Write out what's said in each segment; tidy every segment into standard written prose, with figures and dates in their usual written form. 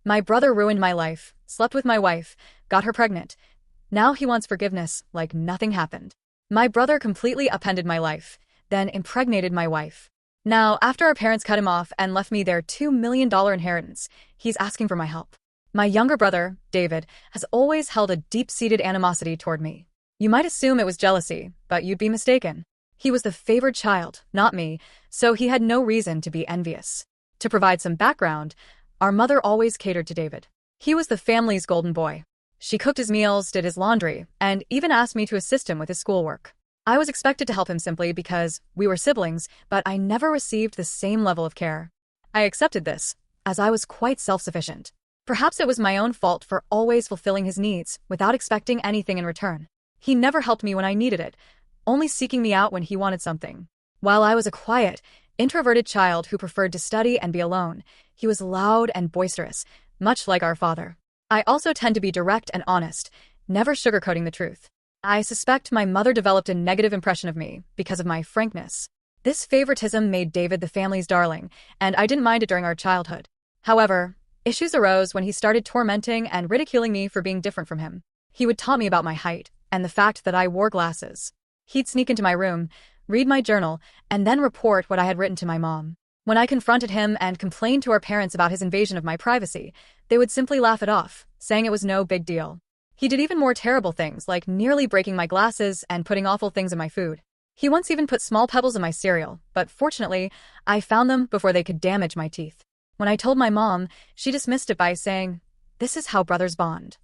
My brother ruined my life, slept with my wife, got her pregnant. Now he wants forgiveness like nothing happened. My brother completely upended my life, then impregnated my wife. Now, after our parents cut him off and left me their $2 million inheritance, he's asking for my help. My younger brother, David, has always held a deep-seated animosity toward me. You might assume it was jealousy, but you'd be mistaken. He was the favored child, not me, so he had no reason to be envious. To provide some background, our mother always catered to David. He was the family's golden boy. She cooked his meals, did his laundry, and even asked me to assist him with his schoolwork. I was expected to help him simply because we were siblings, but I never received the same level of care. I accepted this, as I was quite self-sufficient. Perhaps it was my own fault for always fulfilling his needs without expecting anything in return. He never helped me when I needed it, only seeking me out when he wanted something. While I was a quiet, introverted child who preferred to study and be alone, he was loud and boisterous, much like our father. I also tend to be direct and honest, never sugarcoating the truth. I suspect my mother developed a negative impression of me because of my frankness. This favoritism made David the family's darling, and I didn't mind it during our childhood. However, issues arose when he started tormenting and ridiculing me for being different from him. He would taunt me about my height and the fact that I wore glasses. He'd sneak into my room, read my journal, and then report what I had written to my mom. When I confronted him and complained to our parents about his invasion of my privacy, they would simply laugh it off, saying it was no big deal. He did even more terrible things, like nearly breaking my glasses and putting awful things in my food. He once even put small pebbles in my cereal, but fortunately, I found them before they could damage my teeth. When I told my mom, she dismissed it by saying, "This is how brothers bond."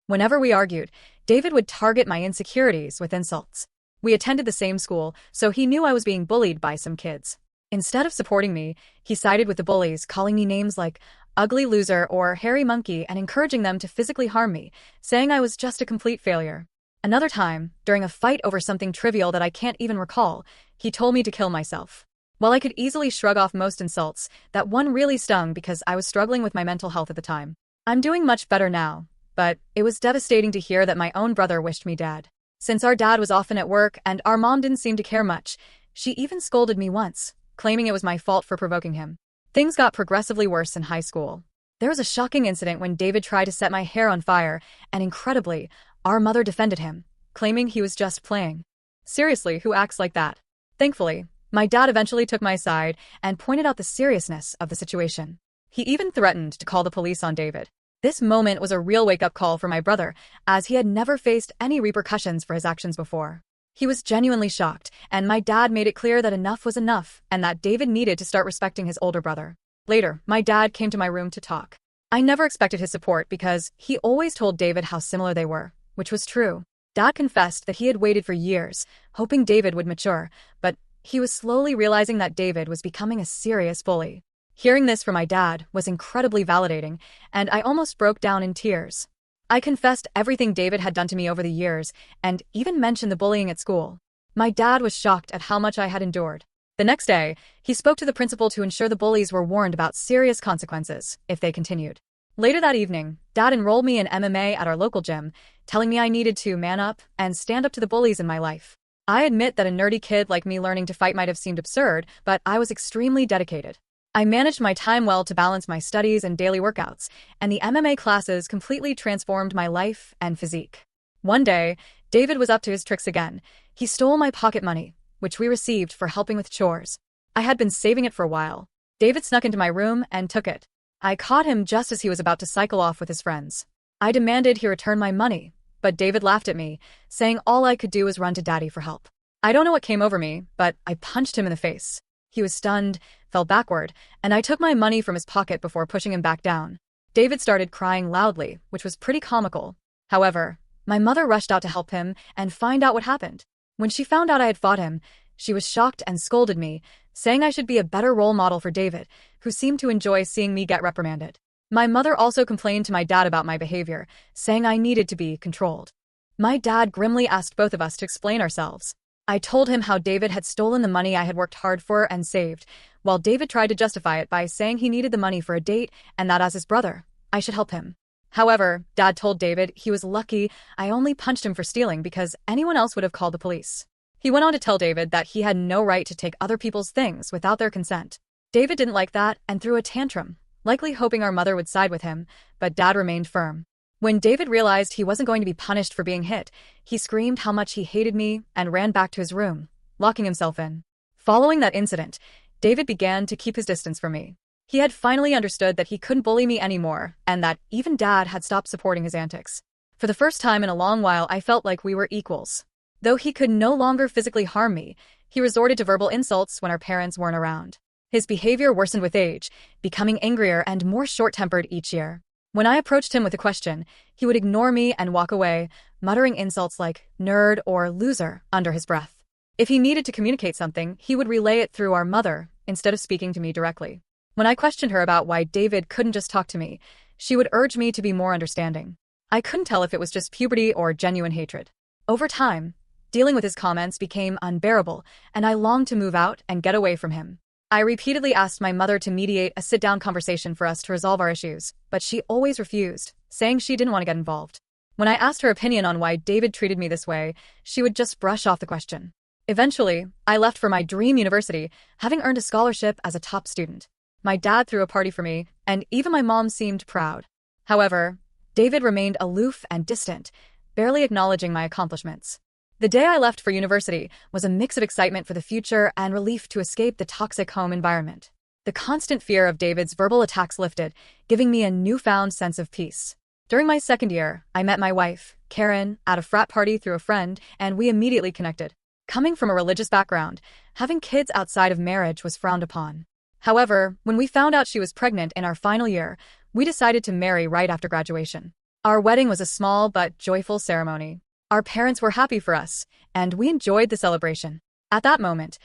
Whenever we argued, David would target my insecurities with insults. We attended the same school, so he knew I was being bullied by some kids. Instead of supporting me, he sided with the bullies, calling me names like ugly loser or hairy monkey and encouraging them to physically harm me, saying I was just a complete failure. Another time, during a fight over something trivial that I can't even recall, he told me to kill myself. While I could easily shrug off most insults, that one really stung because I was struggling with my mental health at the time. I'm doing much better now, but it was devastating to hear that my own brother wished me dead. Since our dad was often at work and our mom didn't seem to care much, she even scolded me once, claiming it was my fault for provoking him. Things got progressively worse in high school. There was a shocking incident when David tried to set my hair on fire, and incredibly, our mother defended him, claiming he was just playing. Seriously, who acts like that? Thankfully, my dad eventually took my side and pointed out the seriousness of the situation. He even threatened to call the police on David. This moment was a real wake-up call for my brother, as he had never faced any repercussions for his actions before. He was genuinely shocked, and my dad made it clear that enough was enough and that David needed to start respecting his older brother. Later, my dad came to my room to talk. I never expected his support because he always told David how similar they were, which was true. Dad confessed that he had waited for years, hoping David would mature, but he was slowly realizing that David was becoming a serious bully. Hearing this from my dad was incredibly validating, and I almost broke down in tears. I confessed everything David had done to me over the years, and even mentioned the bullying at school. My dad was shocked at how much I had endured. The next day, he spoke to the principal to ensure the bullies were warned about serious consequences if they continued. Later that evening, Dad enrolled me in MMA at our local gym, telling me I needed to man up and stand up to the bullies in my life. I admit that a nerdy kid like me learning to fight might have seemed absurd, but I was extremely dedicated. I managed my time well to balance my studies and daily workouts, and the MMA classes completely transformed my life and physique. One day, David was up to his tricks again. He stole my pocket money, which we received for helping with chores. I had been saving it for a while. David snuck into my room and took it. I caught him just as he was about to cycle off with his friends. I demanded he return my money, but David laughed at me, saying all I could do was run to Daddy for help. I don't know what came over me, but I punched him in the face. He was stunned, fell backward, and I took my money from his pocket before pushing him back down. David started crying loudly, which was pretty comical. However, my mother rushed out to help him and find out what happened. When she found out I had fought him, she was shocked and scolded me, saying I should be a better role model for David, who seemed to enjoy seeing me get reprimanded. My mother also complained to my dad about my behavior, saying I needed to be controlled. My dad grimly asked both of us to explain ourselves. I told him how David had stolen the money I had worked hard for and saved, while David tried to justify it by saying he needed the money for a date and that as his brother, I should help him. However, Dad told David he was lucky I only punched him for stealing because anyone else would have called the police. He went on to tell David that he had no right to take other people's things without their consent. David didn't like that and threw a tantrum, likely hoping our mother would side with him, but Dad remained firm. When David realized he wasn't going to be punished for being hit, he screamed how much he hated me and ran back to his room, locking himself in. Following that incident, David began to keep his distance from me. He had finally understood that he couldn't bully me anymore, and that even Dad had stopped supporting his antics. For the first time in a long while, I felt like we were equals. Though he could no longer physically harm me, he resorted to verbal insults when our parents weren't around. His behavior worsened with age, becoming angrier and more short-tempered each year. When I approached him with a question, he would ignore me and walk away, muttering insults like nerd or loser under his breath. If he needed to communicate something, he would relay it through our mother, instead of speaking to me directly. When I questioned her about why David couldn't just talk to me, she would urge me to be more understanding. I couldn't tell if it was just puberty or genuine hatred. Over time, dealing with his comments became unbearable, and I longed to move out and get away from him. I repeatedly asked my mother to mediate a sit-down conversation for us to resolve our issues, but she always refused, saying she didn't want to get involved. When I asked her opinion on why David treated me this way, she would just brush off the question. Eventually, I left for my dream university, having earned a scholarship as a top student. My dad threw a party for me, and even my mom seemed proud. However, David remained aloof and distant, barely acknowledging my accomplishments. The day I left for university was a mix of excitement for the future and relief to escape the toxic home environment. The constant fear of David's verbal attacks lifted, giving me a newfound sense of peace. During my second year, I met my wife, Karen, at a frat party through a friend, and we immediately connected. Coming from a religious background, having kids outside of marriage was frowned upon. However, when we found out she was pregnant in our final year, we decided to marry right after graduation. Our wedding was a small but joyful ceremony. Our parents were happy for us, and we enjoyed the celebration. At that moment,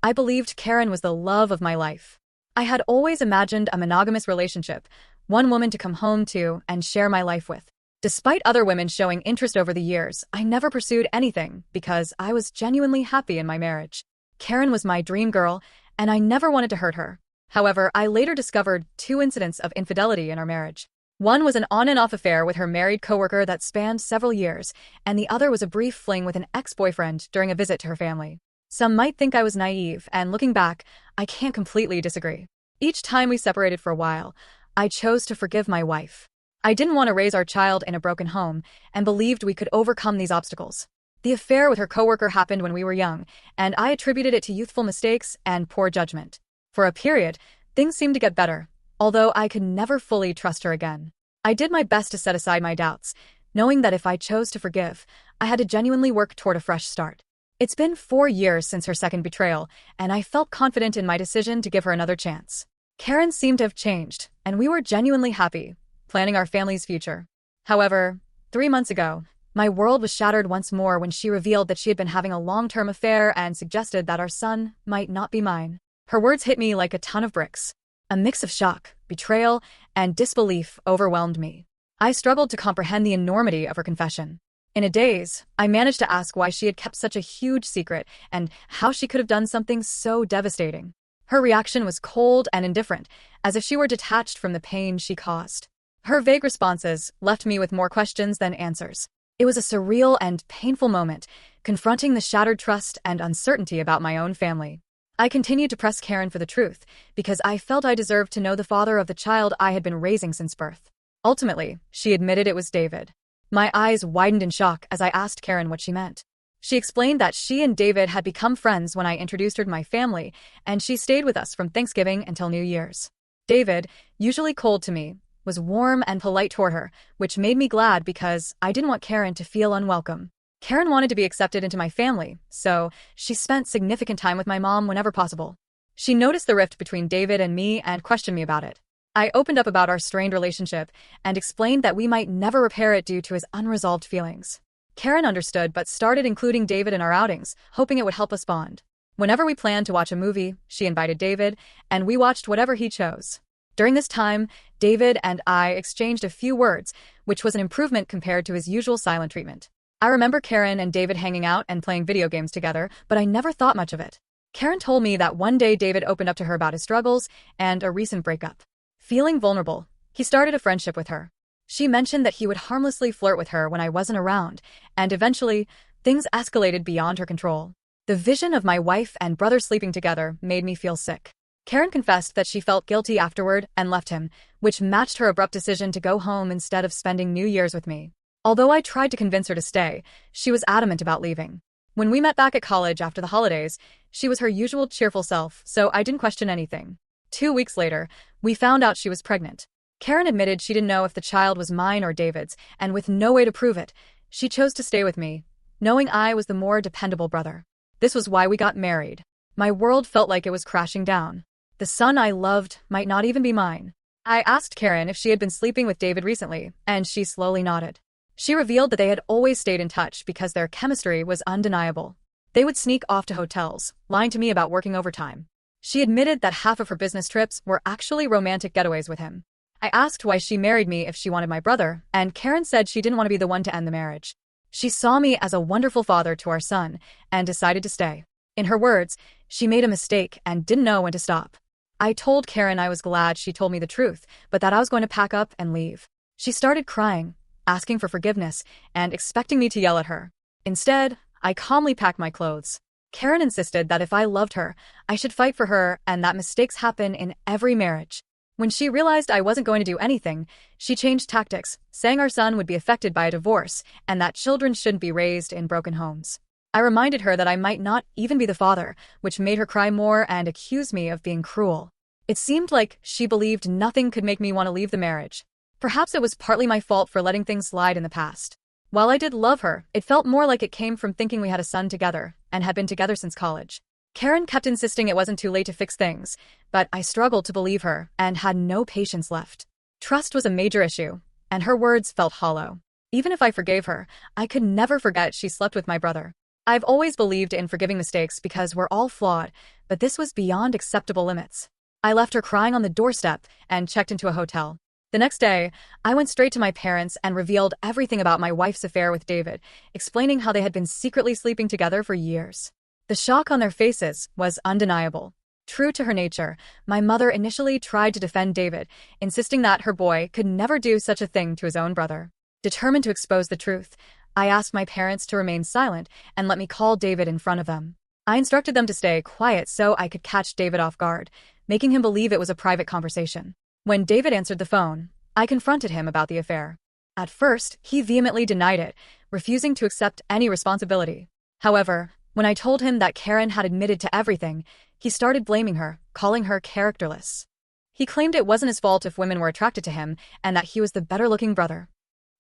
I believed Karen was the love of my life. I had always imagined a monogamous relationship, one woman to come home to and share my life with. Despite other women showing interest over the years, I never pursued anything because I was genuinely happy in my marriage. Karen was my dream girl, and I never wanted to hurt her. However, I later discovered 2 incidents of infidelity in our marriage. One was an on-and-off affair with her married coworker that spanned several years, and the other was a brief fling with an ex-boyfriend during a visit to her family. Some might think I was naive, and looking back, I can't completely disagree. Each time we separated for a while, I chose to forgive my wife. I didn't want to raise our child in a broken home, and believed we could overcome these obstacles. The affair with her coworker happened when we were young, and I attributed it to youthful mistakes and poor judgment. For a period, things seemed to get better, although I could never fully trust her again. I did my best to set aside my doubts, knowing that if I chose to forgive, I had to genuinely work toward a fresh start. It's been 4 years since her second betrayal, and I felt confident in my decision to give her another chance. Karen seemed to have changed, and we were genuinely happy, planning our family's future. However, 3 months ago, my world was shattered once more when she revealed that she had been having a long-term affair and suggested that our son might not be mine. Her words hit me like a ton of bricks. A mix of shock, betrayal, and disbelief overwhelmed me. I struggled to comprehend the enormity of her confession. In a daze, I managed to ask why she had kept such a huge secret and how she could have done something so devastating. Her reaction was cold and indifferent, as if she were detached from the pain she caused. Her vague responses left me with more questions than answers. It was a surreal and painful moment, confronting the shattered trust and uncertainty about my own family. I continued to press Karen for the truth, because I felt I deserved to know the father of the child I had been raising since birth. Ultimately, she admitted it was David. My eyes widened in shock as I asked Karen what she meant. She explained that she and David had become friends when I introduced her to my family, and she stayed with us from Thanksgiving until New Year's. David, usually cold to me, was warm and polite toward her, which made me glad because I didn't want Karen to feel unwelcome. Karen wanted to be accepted into my family, so she spent significant time with my mom whenever possible. She noticed the rift between David and me and questioned me about it. I opened up about our strained relationship and explained that we might never repair it due to his unresolved feelings. Karen understood but started including David in our outings, hoping it would help us bond. Whenever we planned to watch a movie, she invited David, and we watched whatever he chose. During this time, David and I exchanged a few words, which was an improvement compared to his usual silent treatment. I remember Karen and David hanging out and playing video games together, but I never thought much of it. Karen told me that one day David opened up to her about his struggles and a recent breakup. Feeling vulnerable, he started a friendship with her. She mentioned that he would harmlessly flirt with her when I wasn't around, and eventually, things escalated beyond her control. The vision of my wife and brother sleeping together made me feel sick. Karen confessed that she felt guilty afterward and left him, which matched her abrupt decision to go home instead of spending New Year's with me. Although I tried to convince her to stay, she was adamant about leaving. When we met back at college after the holidays, she was her usual cheerful self, so I didn't question anything. 2 weeks later, we found out she was pregnant. Karen admitted she didn't know if the child was mine or David's, and with no way to prove it, she chose to stay with me, knowing I was the more dependable brother. This was why we got married. My world felt like it was crashing down. The son I loved might not even be mine. I asked Karen if she had been sleeping with David recently, and she slowly nodded. She revealed that they had always stayed in touch because their chemistry was undeniable. They would sneak off to hotels, lying to me about working overtime. She admitted that half of her business trips were actually romantic getaways with him. I asked why she married me if she wanted my brother, and Karen said she didn't want to be the one to end the marriage. She saw me as a wonderful father to our son and decided to stay. In her words, she made a mistake and didn't know when to stop. I told Karen I was glad she told me the truth, but that I was going to pack up and leave. She started crying, asking for forgiveness, and expecting me to yell at her. Instead, I calmly packed my clothes. Karen insisted that if I loved her, I should fight for her and that mistakes happen in every marriage. When she realized I wasn't going to do anything, she changed tactics, saying our son would be affected by a divorce and that children shouldn't be raised in broken homes. I reminded her that I might not even be the father, which made her cry more and accuse me of being cruel. It seemed like she believed nothing could make me want to leave the marriage. Perhaps it was partly my fault for letting things slide in the past. While I did love her, it felt more like it came from thinking we had a son together and had been together since college. Karen kept insisting it wasn't too late to fix things, but I struggled to believe her and had no patience left. Trust was a major issue, and her words felt hollow. Even if I forgave her, I could never forget she slept with my brother. I've always believed in forgiving mistakes because we're all flawed, but this was beyond acceptable limits. I left her crying on the doorstep and checked into a hotel. The next day, I went straight to my parents and revealed everything about my wife's affair with David, explaining how they had been secretly sleeping together for years. The shock on their faces was undeniable. True to her nature, my mother initially tried to defend David, insisting that her boy could never do such a thing to his own brother. Determined to expose the truth, I asked my parents to remain silent and let me call David in front of them. I instructed them to stay quiet so I could catch David off guard, making him believe it was a private conversation. When David answered the phone, I confronted him about the affair. At first, he vehemently denied it, refusing to accept any responsibility. However, when I told him that Karen had admitted to everything, he started blaming her, calling her characterless. He claimed it wasn't his fault if women were attracted to him and that he was the better-looking brother.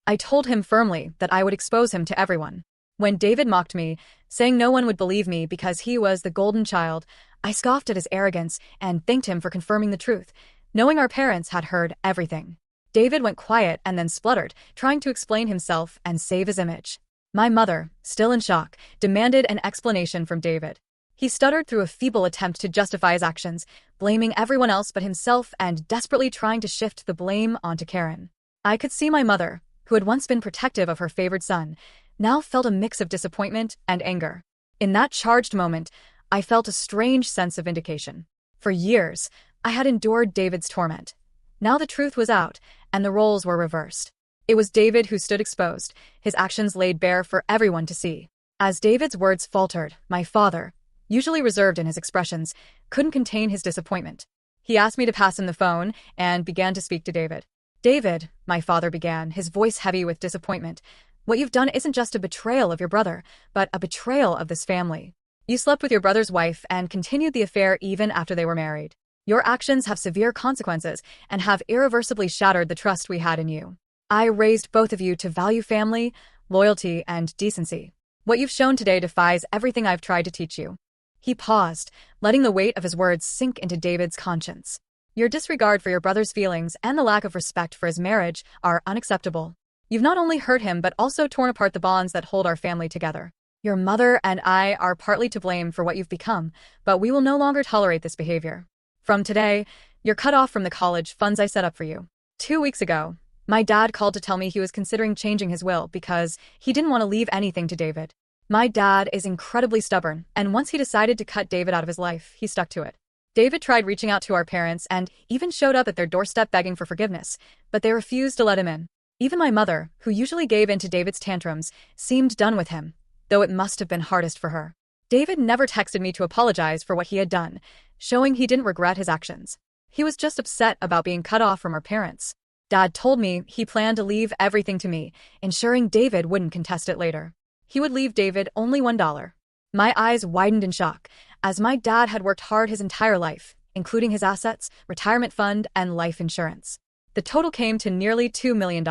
I told him firmly that I would expose him to everyone. When David mocked me, saying no one would believe me because he was the golden child, I scoffed at his arrogance and thanked him for confirming the truth, knowing our parents had heard everything. David went quiet and then spluttered, trying to explain himself and save his image. My mother, still in shock, demanded an explanation from David. He stuttered through a feeble attempt to justify his actions, blaming everyone else but himself and desperately trying to shift the blame onto Karen. I could see my mother, who had once been protective of her favored son, now felt a mix of disappointment and anger. In that charged moment, I felt a strange sense of vindication. For years, I had endured David's torment. Now the truth was out, and the roles were reversed. It was David who stood exposed, his actions laid bare for everyone to see. As David's words faltered, my father, usually reserved in his expressions, couldn't contain his disappointment. He asked me to pass him the phone and began to speak to David. David, my father began, his voice heavy with disappointment. What you've done isn't just a betrayal of your brother, but a betrayal of this family. You slept with your brother's wife and continued the affair even after they were married. Your actions have severe consequences and have irreversibly shattered the trust we had in you. I raised both of you to value family, loyalty, and decency. What you've shown today defies everything I've tried to teach you. He paused, letting the weight of his words sink into David's conscience. Your disregard for your brother's feelings and the lack of respect for his marriage are unacceptable. You've not only hurt him but also torn apart the bonds that hold our family together. Your mother and I are partly to blame for what you've become, but we will no longer tolerate this behavior. From today, you're cut off from the college funds I set up for you. 2 weeks ago, my dad called to tell me he was considering changing his will because he didn't want to leave anything to David. My dad is incredibly stubborn, and once he decided to cut David out of his life, he stuck to it. David tried reaching out to our parents and even showed up at their doorstep begging for forgiveness, but they refused to let him in. Even my mother, who usually gave in to David's tantrums, seemed done with him, though it must have been hardest for her. David never texted me to apologize for what he had done, showing he didn't regret his actions. He was just upset about being cut off from our parents. Dad told me he planned to leave everything to me, ensuring David wouldn't contest it later. He would leave David only $1. My eyes widened in shock, as my dad had worked hard his entire life, including his assets, retirement fund, and life insurance. The total came to nearly $2 million.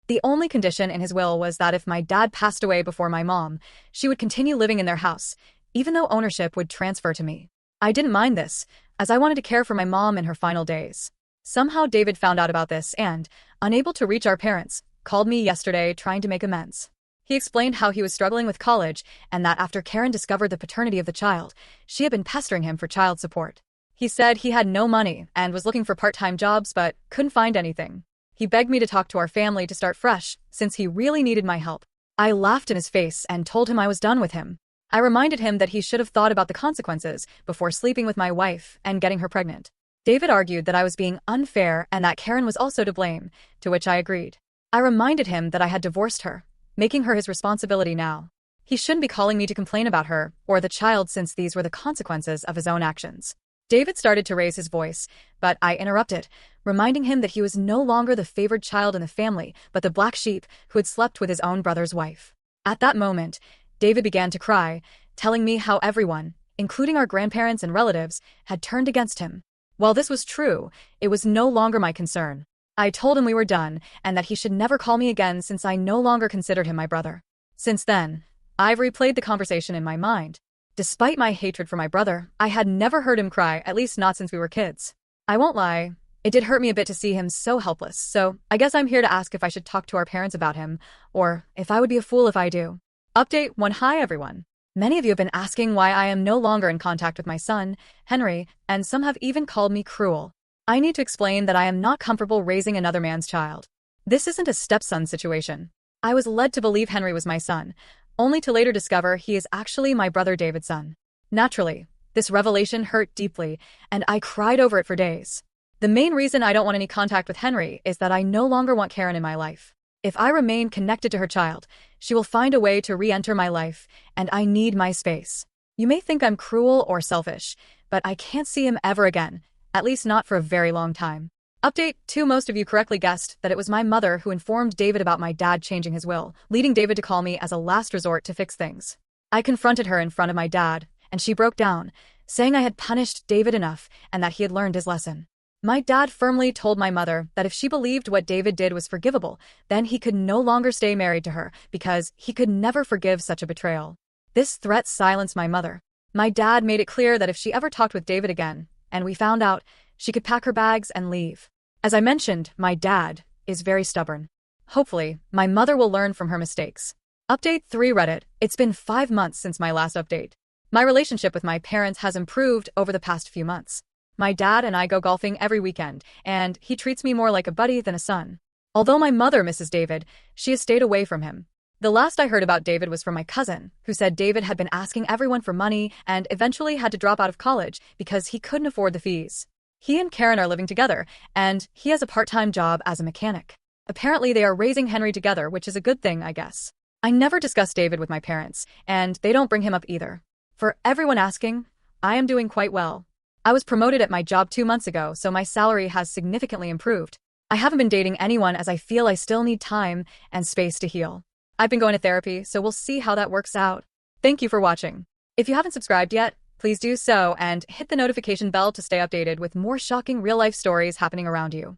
The only condition in his will was that if my dad passed away before my mom, she would continue living in their house, even though ownership would transfer to me. I didn't mind this, as I wanted to care for my mom in her final days. Somehow David found out about this and, unable to reach our parents, called me yesterday trying to make amends. He explained how he was struggling with college and that after Karen discovered the paternity of the child, she had been pestering him for child support. He said he had no money and was looking for part-time jobs but couldn't find anything. He begged me to talk to our family to start fresh, since he really needed my help. I laughed in his face and told him I was done with him. I reminded him that he should have thought about the consequences before sleeping with my wife and getting her pregnant. David argued that I was being unfair and that Karen was also to blame, to which I agreed. I reminded him that I had divorced her, making her his responsibility now. He shouldn't be calling me to complain about her or the child since these were the consequences of his own actions. David started to raise his voice, but I interrupted, reminding him that he was no longer the favored child in the family, but the black sheep who had slept with his own brother's wife. At that moment, David began to cry, telling me how everyone, including our grandparents and relatives, had turned against him. While this was true, it was no longer my concern. I told him we were done and that he should never call me again since I no longer considered him my brother. Since then, I've replayed the conversation in my mind. Despite my hatred for my brother, I had never heard him cry, at least not since we were kids. I won't lie, it did hurt me a bit to see him so helpless, so I guess I'm here to ask if I should talk to our parents about him, or if I would be a fool if I do. Update 1. Hi everyone. Many of you have been asking why I am no longer in contact with my son, Henry, and some have even called me cruel. I need to explain that I am not comfortable raising another man's child. This isn't a stepson situation. I was led to believe Henry was my son, only to later discover he is actually my brother David's son. Naturally, this revelation hurt deeply, and I cried over it for days. The main reason I don't want any contact with Henry is that I no longer want Karen in my life. If I remain connected to her child, she will find a way to re-enter my life, and I need my space. You may think I'm cruel or selfish, but I can't see him ever again, at least not for a very long time. Update 2. Most of you correctly guessed that it was my mother who informed David about my dad changing his will, leading David to call me as a last resort to fix things. I confronted her in front of my dad, and she broke down, saying I had punished David enough and that he had learned his lesson. My dad firmly told my mother that if she believed what David did was forgivable, then he could no longer stay married to her because he could never forgive such a betrayal. This threat silenced my mother. My dad made it clear that if she ever talked with David again, and we found out, she could pack her bags and leave. As I mentioned, my dad is very stubborn. Hopefully, my mother will learn from her mistakes. Update 3. Reddit. It's been 5 months since my last update. My relationship with my parents has improved over the past few months. My dad and I go golfing every weekend, and he treats me more like a buddy than a son. Although my mother misses David, she has stayed away from him. The last I heard about David was from my cousin, who said David had been asking everyone for money and eventually had to drop out of college because he couldn't afford the fees. He and Karen are living together, and he has a part-time job as a mechanic. Apparently they are raising Henry together, which is a good thing, I guess. I never discuss David with my parents, and they don't bring him up either. For everyone asking, I am doing quite well. I was promoted at my job 2 months ago, so my salary has significantly improved. I haven't been dating anyone as I feel I still need time and space to heal. I've been going to therapy, so we'll see how that works out. Thank you for watching. If you haven't subscribed yet, please do so and hit the notification bell to stay updated with more shocking real-life stories happening around you.